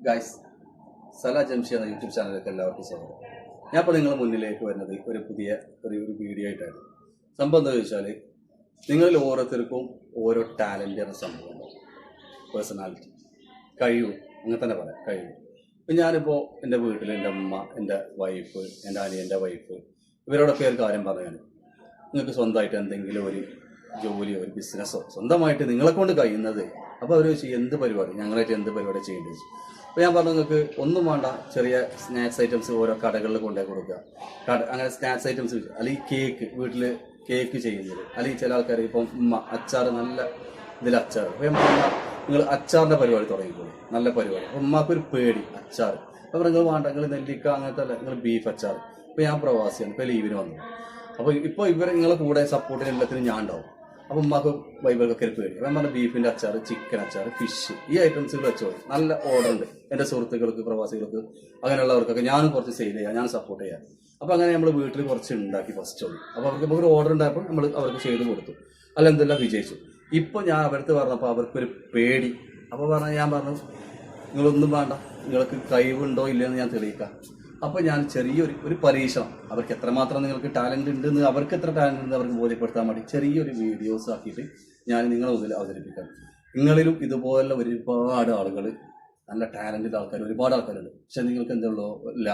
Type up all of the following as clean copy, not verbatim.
Guys, സല ജംഷി എന്ന YouTube ചാനലിലേക്ക് എല്ലാവർക്കും സ്വാഗതം. ഞാൻ ഇപ്പോൾ നിങ്ങളുടെ മുന്നിലേക്ക് വരുന്നത് ഒരു പുതിയ ഒരു വീഡിയോ ആയിട്ടാണ്. സംഭവം എന്താ ചോദിച്ചാൽ, നിങ്ങളിൽ ഓരോരുത്തർക്കും ഓരോ ടാലൻ്റ് എന്ന സംഭവം ഉണ്ടാവും. പേഴ്സണാലിറ്റി, കഴിവ്, അങ്ങനെ തന്നെ പറയാം, കഴിവ്. ഇപ്പം ഞാനിപ്പോൾ എൻ്റെ വീട്ടിൽ എൻ്റെ അമ്മ, എൻ്റെ വൈഫ്, എൻ്റെ അനിയൻ്റെ വൈഫ്, ഇവരോടൊക്കെ ഒരു കാര്യം പറയാൻ, നിങ്ങൾക്ക് സ്വന്തമായിട്ട് എന്തെങ്കിലും ഒരു ജോലിയോ ഒരു ബിസിനസ്സോ സ്വന്തമായിട്ട് നിങ്ങളെ കൊണ്ട് കഴിയുന്നത്, അപ്പോൾ അവർ ചോദിച്ചു എന്ത് പരിപാടി, ഞങ്ങളായിട്ട് എന്ത് പരിപാടി ചെയ്യേണ്ടത്. അപ്പോൾ ഞാൻ പറഞ്ഞു, നിങ്ങൾക്ക് ഒന്നും വേണ്ട, ചെറിയ സ്നാക്സ് ഐറ്റംസ് ഓരോ കടകളിൽ കൊണ്ടുപോയി കൊടുക്കുക. അങ്ങനെ സ്നാക്സ് ഐറ്റംസ്, അല്ലെങ്കിൽ കേക്ക്, വീട്ടിൽ കേക്ക് ചെയ്യുന്നത്, അല്ലെങ്കിൽ ചില ആൾക്കാർ ഇപ്പം അച്ചാർ, നല്ല ഇതിൽ അച്ചാർ. അപ്പോൾ ഞാൻ പറഞ്ഞാൽ നിങ്ങൾ അച്ചാറിൻ്റെ പരിപാടി തുടങ്ങിക്കോളൂ, നല്ല പരിപാടി. അപ്പോൾ ഉമ്മാക്കൊരു പേടി അച്ചാർ. അപ്പോൾ നിങ്ങൾ വേണ്ട, നിങ്ങൾ നെല്ലിക്ക അങ്ങനത്തെ അല്ല, നിങ്ങൾ ബീഫ് അച്ചാർ. ഇപ്പോൾ ഞാൻ പ്രവാസിയാണ്, ഇപ്പോൾ ലീവിന് വന്നു. അപ്പോൾ ഇപ്പോൾ ഇവർ നിങ്ങളെ കൂടെ സപ്പോർട്ടിന് എല്ലാത്തിനും ഞാൻ ഉണ്ടാവും. അപ്പോൾ ഉമ്മാക്ക് വൈബർക്കൊക്കെ ഒരു പേടി. അപ്പം പറഞ്ഞാൽ ബീഫിൻ്റെ അച്ചാർ, ചിക്കൻ അച്ചാർ, ഫിഷ്, ഈ ഐറ്റംസുകൾ വെച്ചോ. നല്ല ഓർഡർ ഉണ്ട് എൻ്റെ സുഹൃത്തുക്കൾക്ക്, പ്രവാസികൾക്ക്, അങ്ങനെയുള്ളവർക്കൊക്കെ ഞാനും കുറച്ച് സെയിൽ ചെയ്യാം, ഞാൻ സപ്പോർട്ട് ചെയ്യാം. അപ്പോൾ അങ്ങനെ നമ്മൾ വീട്ടിൽ കുറച്ച് ഉണ്ടാക്കി ഫസ്റ്റ് ഉള്ളൂ. അപ്പോൾ അവർക്ക് ഒരു ഓർഡർ ഉണ്ടായപ്പോൾ നമ്മൾ അവർക്ക് ചെയ്ത് കൊടുത്തു, അല്ല എന്തെല്ലാം വിജയിച്ചു. ഇപ്പോൾ ഞാൻ അവർക്ക് പറഞ്ഞപ്പോൾ അവർക്കൊരു പേടി. അപ്പോൾ ഞാൻ പറഞ്ഞു, നിങ്ങളൊന്നും വേണ്ട, നിങ്ങൾക്ക് കഴിവുണ്ടോ ഇല്ലയെന്ന് ഞാൻ തെളിയിക്കാം. അപ്പോൾ ഞാൻ ചെറിയൊരു പരീക്ഷണം, അവർക്ക് എത്രമാത്രം നിങ്ങൾക്ക് ടാലൻറ്റ് ഉണ്ടെന്ന്, അവർക്ക് എത്ര ടാലൻറ്റ് ഉണ്ടെന്ന് അവർക്ക് ബോധ്യപ്പെടുത്താൻ വേണ്ടി ചെറിയൊരു വീഡിയോസ് ആക്കിയിട്ട് ഞാൻ നിങ്ങളെ മുതൽ അവതരിപ്പിക്കാം. നിങ്ങളിലും ഇതുപോലുള്ള ഒരുപാട് ആളുകൾ, നല്ല ടാലൻറ്റഡ് ആൾക്കാർ, ഒരുപാട് ആൾക്കാരുണ്ട്. പക്ഷെ നിങ്ങൾക്ക് എന്തുള്ളൂ ഇല്ല,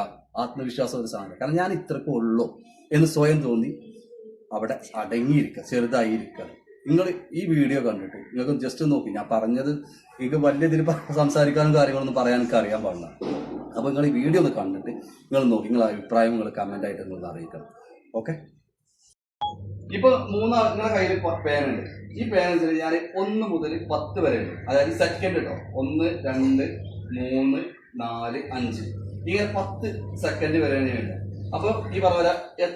ആത്മവിശ്വാസം ഒരു സാധനം. കാരണം ഞാൻ ഇത്രക്കും ഉള്ളൂ എന്ന് സ്വയം തോന്നി അവിടെ അടങ്ങിയിരിക്കുക, ചെറുതായിരിക്കുക. നിങ്ങൾ ഈ വീഡിയോ കണ്ടിട്ട് നിങ്ങൾക്ക് ജസ്റ്റ് നോക്കി, ഞാൻ പറഞ്ഞത് നിങ്ങൾക്ക് വലിയ ഇതിൽ സംസാരിക്കാനും കാര്യങ്ങളൊന്നും പറയാൻ എനിക്ക് അറിയാൻ പാടില്ല. അപ്പോൾ നിങ്ങൾ ഈ വീഡിയോ ഒന്ന് കണ്ടിട്ട് നിങ്ങൾ നോക്കി, നിങ്ങളുടെ അഭിപ്രായം നിങ്ങൾ കമൻ്റ് ആയിട്ട് നിങ്ങൾ അറിയിക്കണം. ഓക്കെ. ഇപ്പോൾ നിങ്ങളുടെ കയ്യിൽ പേനുണ്ട്. ഈ പേനനുസരിച്ച് ഞാൻ 1 മുതൽ 10 വരെ ഉണ്ട്, അതായത് സെക്കൻഡ് കേട്ടോ. 1, 2, 3, 4, 5 ഇങ്ങനെ 10 സെക്കൻഡ് വരെ ഉണ്ട്. അപ്പോൾ ഈ പറഞ്ഞ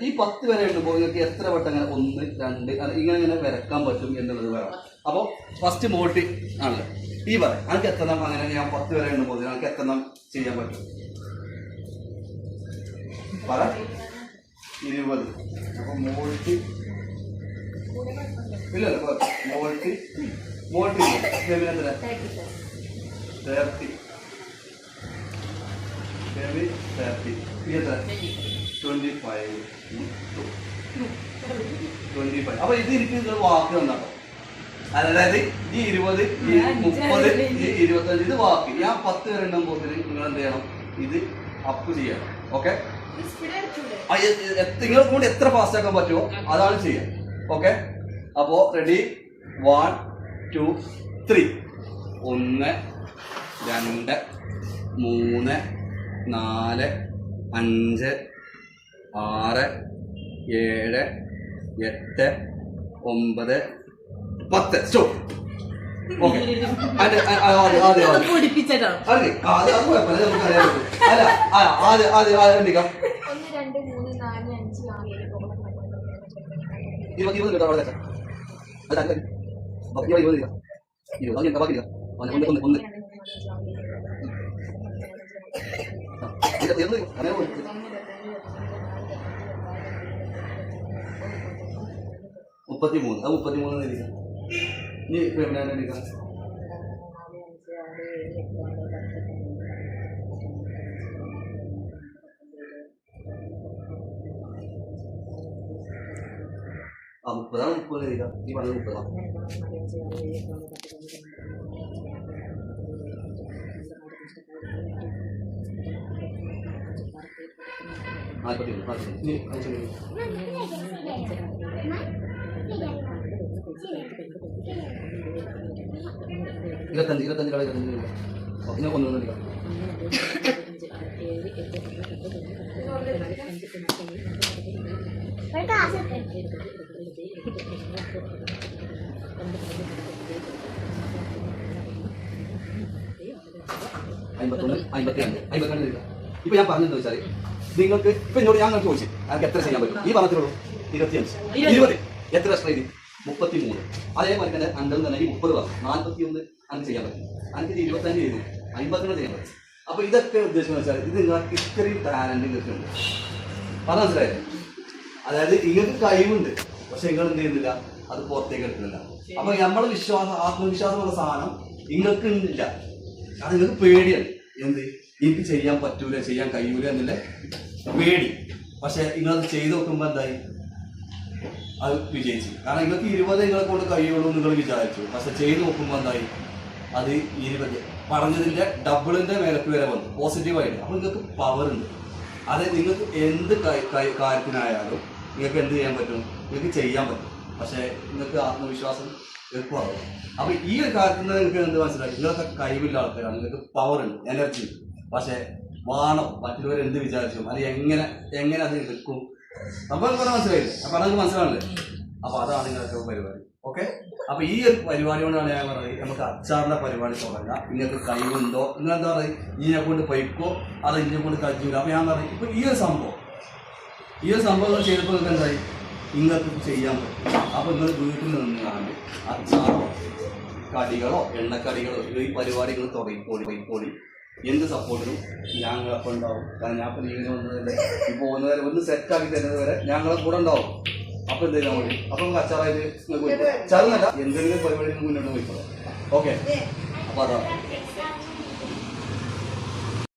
ഈ 10 വരെ ഉണ്ടുമ്പോൾ നിങ്ങൾക്ക് എത്ര വട്ടം അങ്ങനെ 1, 2 ഇങ്ങനെ വരക്കാൻ പറ്റും എന്നുള്ളത് പറയാം. അപ്പോൾ ഫസ്റ്റ് മോട്ടി ആണല്ലോ ഈ പറയാം, എനിക്ക് എത്തണം, അങ്ങനെ ഞാൻ 10 വരെ ഉണ്ടുമ്പോൾ എനിക്ക് എത്തണം ചെയ്യാൻ പറ്റും. പറ 20. അപ്പോൾ മോൾട്ടി ഇല്ലല്ലോ, മോൾട്ടി 30, 25. അപ്പൊ ഇത് എനിക്ക് വാക്ക് തന്നാട്ടോ. അതായത് ഈ 20, ഈ 30, ഈ 25 ഇത് വാക്ക്. ഞാൻ 10 വരെ ഉണ്ടാകുമ്പോൾ നിങ്ങൾ എന്ത് ചെയ്യണം, ഇത് അപ്പ് ചെയ്യണം. ഓക്കെ. നിങ്ങളെ കൊണ്ട് എത്ര ഫാസ്റ്റ് ആക്കാൻ പറ്റുമോ അതാണ് ചെയ്യാം. ഓക്കെ. അപ്പോ റെഡി, 1, 2, 3. 1, 2, 3, 4, 5, 6, 7, 8, 9, 10. സ്റ്റോപ്പ്. ഓക്കെ. മുപ്പത്തിമൂന്ന്. അത് 33 എഴുതിക്കാം. ഇനി പിന്നെ എഴുതിക്കാം. ആ 30 എഴുതിക്കാം. ഈ പറഞ്ഞത് 30. 41. ഇനി 25 കളി 25. പിന്നെ 1 എടുക്കാം. 52 എടുക്കാം. ഇപ്പൊ ഞാൻ പറഞ്ഞെന്ന് വെച്ചാൽ നിങ്ങൾക്ക് ഇപ്പൊ എന്നോട് ഞാൻ ചോദിച്ചു എനിക്ക് എത്ര ചെയ്യാൻ പറ്റും. ഈ പറഞ്ഞിട്ടുള്ളൂ 25, 20 എത്ര എക്സ്ട്രാ ചെയ്തു 33. അതേപോലെ തന്നെ 50 തന്നെ 30 പറഞ്ഞു, 41 അങ്ങനെ ചെയ്യാൻ പറ്റും. എനിക്ക് 25 ചെയ്തു, 50 ചെയ്യാൻ പറ്റും. അപ്പൊ ഇതൊക്കെ ഉദ്ദേശിക്കുന്നത് വെച്ചാൽ ഇത് നിങ്ങൾക്ക് ഇത്രയും ടാലന്റ് നിങ്ങൾക്ക് ഉണ്ട്, അത് മനസ്സിലായത്. അതായത് നിങ്ങൾക്ക് കഴിവുണ്ട്, പക്ഷെ നിങ്ങൾ എന്ത് ചെയ്യുന്നില്ല, അത് പുറത്തേക്ക് എടുക്കുന്നില്ല. അപ്പൊ നമ്മളെ വിശ്വാസം, ആത്മവിശ്വാസം എന്ന സാധനം നിങ്ങൾക്ക് ഇല്ല. കാരണം നിങ്ങൾക്ക് പേടിയാണ്. എന്ത് എനിക്ക് ചെയ്യാൻ പറ്റൂല ചെയ്യാൻ കഴിയൂല എന്നുള്ള പേടി. പക്ഷെ നിങ്ങളത് ചെയ്ത് നോക്കുമ്പോൾ എന്തായി, അത് വിജയിച്ചു. കാരണം നിങ്ങൾക്ക് 20 നിങ്ങളെ കൊണ്ട് കഴിയുള്ളൂ നിങ്ങൾ വിചാരിച്ചു. പക്ഷെ ചെയ്ത് നോക്കുമ്പോൾ എന്തായി, അത് 20 പറഞ്ഞതിന്റെ ഡബിളിന്റെ മേലേക്ക് വരെ വന്നു പോസിറ്റീവായിട്ട്. അപ്പൊ നിങ്ങൾക്ക് പവർ ഉണ്ട്. അത് നിങ്ങൾക്ക് എന്ത് കാര്യത്തിനായാലും നിങ്ങൾക്ക് എന്ത് ചെയ്യാൻ പറ്റും, നിങ്ങൾക്ക് ചെയ്യാൻ പറ്റും. പക്ഷെ നിങ്ങൾക്ക് ആത്മവിശ്വാസം എളുപ്പമാകും. അപ്പൊ ഈ ഒരു കാര്യത്തിൽ നിന്ന് നിങ്ങൾക്ക് എന്ത് മനസ്സിലാക്കി, നിങ്ങൾക്ക് കഴിവില്ല ആൾക്കാരാണ്, നിങ്ങൾക്ക് പവർ ഉണ്ട്, എനർജി. പക്ഷെ വേണം മറ്റുള്ളവർ എന്ത് വിചാരിച്ചു അല്ലെങ്കിൽ എങ്ങനെ അത് നിൽക്കും നമ്മൾ പറഞ്ഞാൽ മനസ്സിലായില്ലേ. അപ്പൊ അതൊക്കെ മനസ്സിലാണല്ലേ. അപ്പൊ അതാണ് നിങ്ങളൊക്കെ പരിപാടി. ഓക്കെ. അപ്പൊ ഈ ഒരു പരിപാടി കൊണ്ടാണ് ഞാൻ പറയുന്നത് നമുക്ക് അച്ചാറിന്റെ പരിപാടി തുടങ്ങാം. നിങ്ങൾക്ക് കഴിവുണ്ടോ, നിങ്ങൾ എന്താ പറയുക, ഇതിനെ കൊണ്ട് പൈക്കോ അത് ഇതിനെ കൊണ്ട് കഴിച്ചില്ല. അപ്പൊ ഞാൻ പറയും ഇപ്പൊ ഈ ഒരു സംഭവം ചെയ്തപ്പോൾ നിങ്ങൾക്ക് എന്തായി, നിങ്ങൾക്ക് ചെയ്യാൻ പറ്റും. അപ്പൊ നിങ്ങൾ വീട്ടിൽ നിന്നാണ്ട് അച്ചാറോ കടികളോ എണ്ണക്കടികളോ ഈ പരിപാടികൾ തുടങ്ങിക്കോളി. എന്ത് സപ്പോർട്ടിനും ഞങ്ങളപ്പം ഉണ്ടാവും. കാരണം ഞാൻ ഇപ്പൊ ലീവിന് വന്നതല്ലേ, ഈ പോകുന്നവരെ ഒന്ന് സെറ്റാക്കി തരുന്നത് വരെ ഞങ്ങളെ കൂടെ ഉണ്ടാവും. അപ്പൊ എന്തെങ്കിലും മതി. അപ്പൊ നമുക്ക് അച്ചാറായിട്ട് ചെറുതല്ല എന്തെങ്കിലും പരിപാടി മുന്നോട്ട് പോയിക്കോളാം. ഓക്കെ. അപ്പൊ അതാണ്.